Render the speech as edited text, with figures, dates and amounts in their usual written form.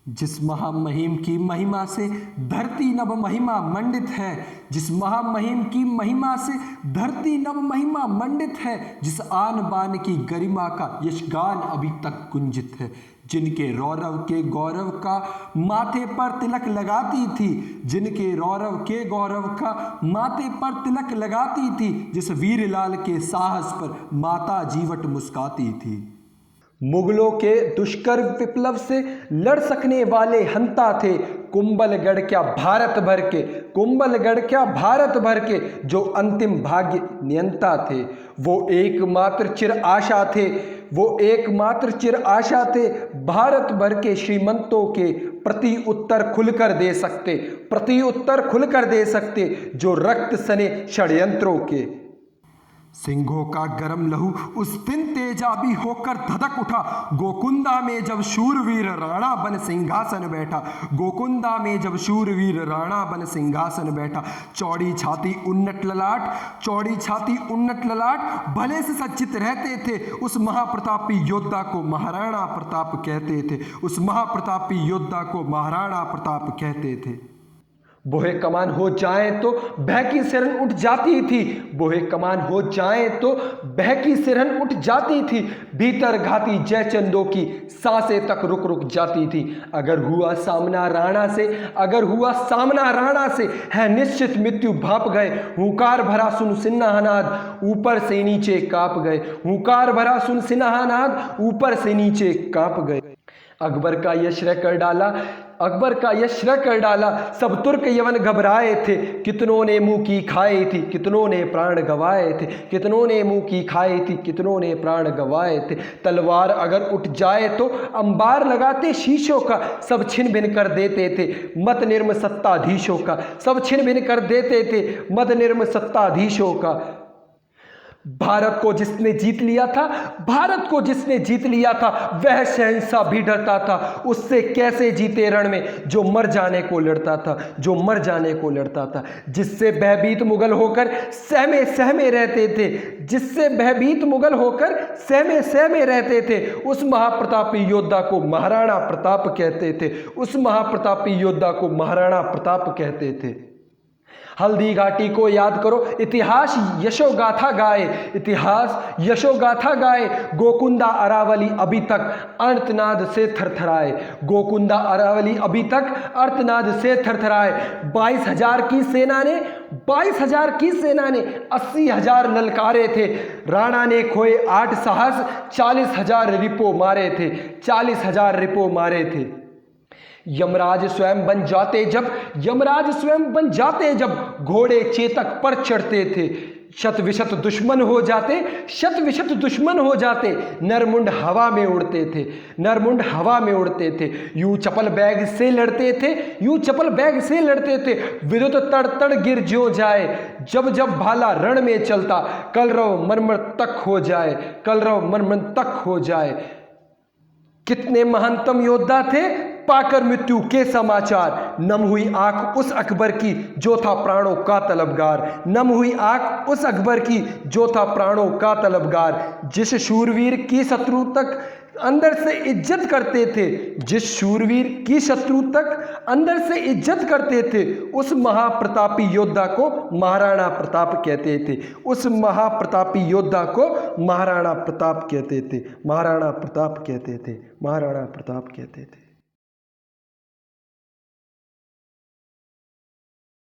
जिस महामहिम की महिमा से धरती नव महिमा मंडित है, जिस महामहिम की महिमा से धरती नव महिमा मंडित है, जिस आन बान की गरिमा का यशगान अभी तक गुंजित है, जिनके रौरव के गौरव का माथे पर तिलक लगाती थी, जिनके रौरव के गौरव का माथे पर तिलक लगाती थी, जिस वीरलाल के साहस पर माता जीवट मुस्काती थी। मुगलों के दुष्कर विप्लव से लड़ सकने वाले हंता थे, कुंभलगढ़ क्या भारत भर के, कुंभलगढ़ क्या भारत भर के जो अंतिम भाग्य नियंता थे। वो एकमात्र चिर आशा थे, वो एकमात्र चिर आशा थे, भारत भर के श्रीमंतों के प्रति उत्तर खुलकर दे सकते, प्रति उत्तर खुलकर दे सकते जो रक्त सने षड्यंत्रों के। सिंहों का गरम लहू उस दिन तेजाबी होकर धधक उठा, गोकुंदा में जब शूरवीर राणा बन सिंहासन बैठा, गोकुंदा में जब शूरवीर राणा बन सिंहासन बैठा। चौड़ी छाती उन्नत ललाट, चौड़ी छाती उन्नत ललाट भले से सज्जित रहते थे, उस महाप्रतापी योद्धा को महाराणा प्रताप कहते थे, उस महाप्रतापी योद्धा को महाराणा प्रताप कहते थे। बोहे कमान हो जाए तो भय की सिरन उठ जाती थी, बोहे कमान हो जाए तो भय की सिरन उठ जाती थी, भीतर घाती जयचंदों की सांसें तक रुक रुक जाती थी। अगर हुआ सामना राणा से, अगर हुआ सामना राणा से, है निश्चित मृत्यु भाप गए, हुंकार भरा सुन सिन्हानाद ऊपर से नीचे कांप गए, हुंकार भरा सुन सिन्हानाद ऊपर से नीचे कांप गए। अकबर का यश कर डाला, अकबर का यश कर डाला, सब तुर्क यवन घबराए थे, कितनों ने मुंह की खाई थी, कितनों ने प्राण गवाए थे, कितनों ने मुंह की खाई थी, कितनों ने प्राण गवाए थे। तलवार अगर उठ जाए तो अंबार लगाते शीशों का, सब छिन भिन कर देते थे मत निर्म सत्ताधीशों का, सब छिन भिन कर देते थे मत निर्म सत्ताधीशों का। भारत को जिसने जीत लिया था, भारत को जिसने जीत लिया था, वह शहंशाह भी डरता था, उससे कैसे जीते रण में जो मर जाने को लड़ता था, जो मर जाने को लड़ता था। जिससे भयभीत मुगल होकर सहमे सहमे रहते थे, जिससे भयभीत मुगल होकर सहमे सहमे रहते थे, उस महाप्रतापी योद्धा को महाराणा प्रताप कहते थे, उस महाप्रतापी योद्धा को महाराणा प्रताप कहते थे। हल्दी घाटी को याद करो, इतिहास यशोगाथा गाए, इतिहास यशोगाथा गाए, गोकुंदा अरावली अभी तक अर्तनाद से थरथराए, गोकुंदा अरावली अभी तक अर्तनाद से थरथराए। 22,000 की सेना ने, 22,000 की सेना ने 80,000 ललकारे थे, राणा ने खोए 8 साहस, 40,000 रिपो मारे थे, 40,000 रिपो मारे थे। यमराज स्वयं बन जाते जब, यमराज स्वयं बन जाते जब, घोड़े चेतक पर चढ़ते थे, शत विशत दुश्मन हो जाते, शत विशत दुश्मन हो जाते, नरमुंड हवा में उड़ते थे, नरमुंड हवा में उड़ते थे। यूं चपल बैग से लड़ते थे, यूं चपल बैग से लड़ते थे, विद्युत तड़ तड़ गिर जो जाए, जब जब भाला रण में चलता, कलरव मरमर तक हो जाए, कलरव मरमर तक हो जाए। कितने महानतम योद्धा थे, पाकर मृत्यु के समाचार, नम हुई आंख उस अकबर की जो था प्राणों का तलबगार, नम हुई आंख उस अकबर की जो था प्राणों का तलबगार। जिस शूरवीर की शत्रु तक अंदर से इज्जत करते थे, जिस शूरवीर की शत्रु तक अंदर से इज्जत करते थे, उस महाप्रतापी योद्धा को महाराणा प्रताप कहते थे, उस महाप्रतापी योद्धा को महाराणा प्रताप कहते थे, महाराणा प्रताप कहते थे, महाराणा प्रताप कहते थे।